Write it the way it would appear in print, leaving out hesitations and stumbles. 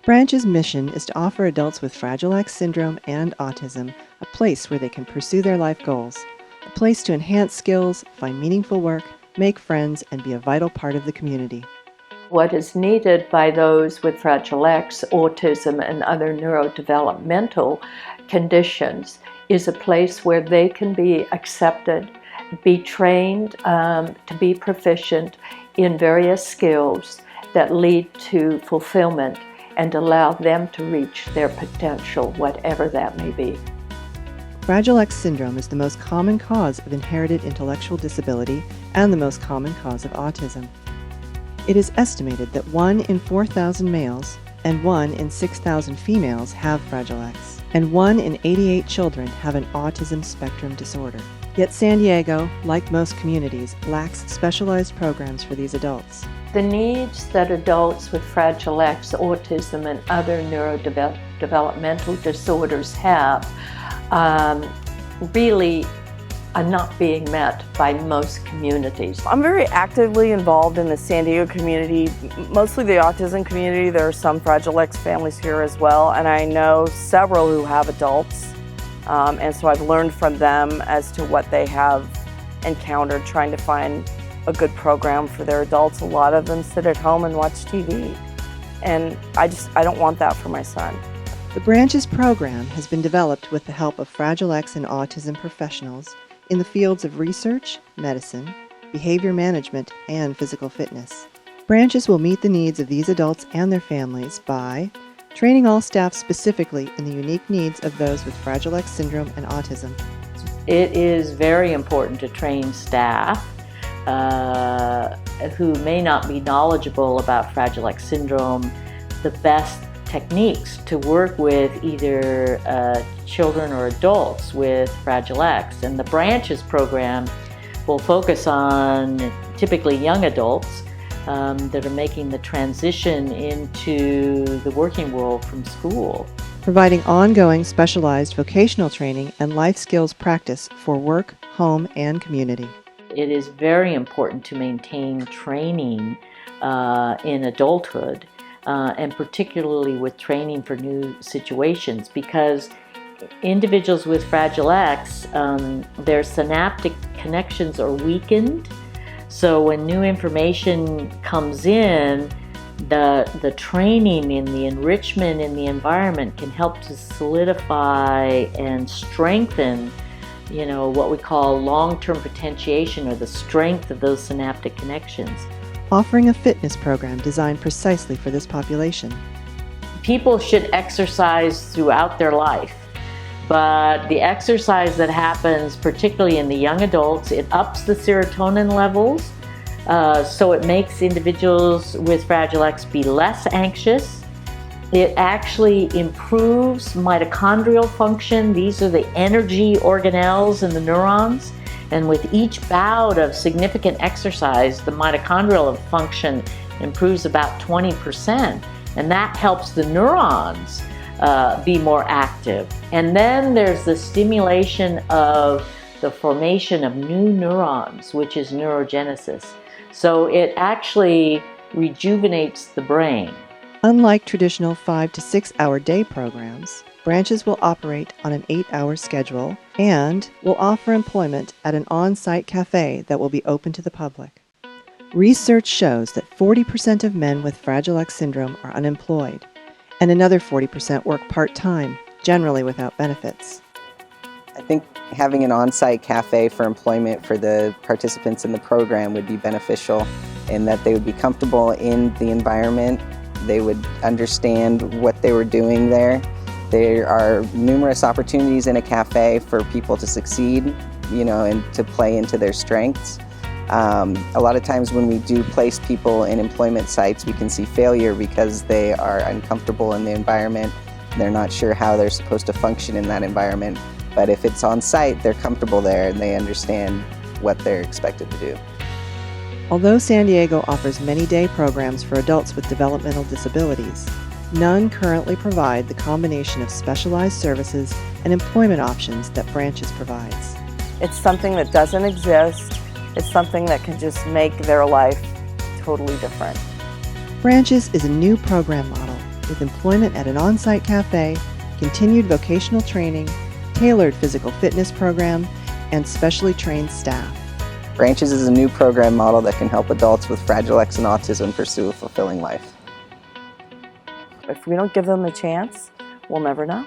Branch's mission is to offer adults with Fragile X syndrome and autism a place where they can pursue their life goals, a place to enhance skills, find meaningful work, make friends, and be a vital part of the community. What is needed by those with Fragile X, autism, and other neurodevelopmental conditions is a place where they can be accepted, be trained to be proficient in various skills that lead to fulfillment and allow them to reach their potential, whatever that may be. Fragile X syndrome is the most common cause of inherited intellectual disability and the most common cause of autism. It is estimated that 1 in 4,000 males and 1 in 6,000 females have Fragile X, and 1 in 88 children have an autism spectrum disorder. Yet San Diego, like most communities, lacks specialized programs for these adults. The needs that adults with Fragile X, autism, and other neurodevelopmental disorders have really are not being met by most communities. I'm very actively involved in the San Diego community, mostly the autism community. There are some Fragile X families here as well, and I know several who have adults, and so I've learned from them as to what they have encountered trying to find a good program for their adults. A lot of them sit at home and watch TV, and I don't want that for my son. The Branches program has been developed with the help of Fragile X and autism professionals in the fields of research, medicine, behavior management, and physical fitness. Branches will meet the needs of these adults and their families by training all staff specifically in the unique needs of those with Fragile X syndrome and autism. It is very important to train staff who may not be knowledgeable about Fragile X syndrome the best techniques to work with either children or adults with Fragile X. And the Branches program will focus on typically young adults that are making the transition into the working world from school. Providing ongoing specialized vocational training and life skills practice for work, home, and community. It is very important to maintain training in adulthood, and particularly with training for new situations, because individuals with Fragile X, their synaptic connections are weakened. So when new information comes in, the training and the enrichment in the environment can help to solidify and strengthen, what we call long-term potentiation, or the strength of those synaptic connections. Offering a fitness program designed precisely for this population. People should exercise throughout their life, but the exercise that happens, particularly in the young adults, it ups the serotonin levels, so it makes individuals with Fragile X be less anxious. It actually improves mitochondrial function. These are the energy organelles in the neurons. And with each bout of significant exercise, the mitochondrial function improves about 20%. And that helps the neurons be more active. And then there's the stimulation of the formation of new neurons, which is neurogenesis. So it actually rejuvenates the brain. Unlike traditional 5 to 6 hour day programs, Branches will operate on an 8-hour schedule and will offer employment at an on-site cafe that will be open to the public. Research shows that 40% of men with Fragile X syndrome are unemployed, and another 40% work part-time, generally without benefits. I think having an on-site cafe for employment for the participants in the program would be beneficial in that they would be comfortable in the environment, they would understand what they were doing there. There are numerous opportunities in a cafe for people to succeed, and to play into their strengths. A lot of times when we do place people in employment sites, we can see failure because they are uncomfortable in the environment. They're not sure how they're supposed to function in that environment. But if it's on site, they're comfortable there and they understand what they're expected to do. Although San Diego offers many day programs for adults with developmental disabilities, none currently provide the combination of specialized services and employment options that Branches provides. It's something that doesn't exist. It's something that can just make their life totally different. Branches is a new program model with employment at an on-site cafe, continued vocational training, tailored physical fitness program, and specially trained staff. Branches is a new program model that can help adults with Fragile X and autism pursue a fulfilling life. If we don't give them the chance, we'll never know.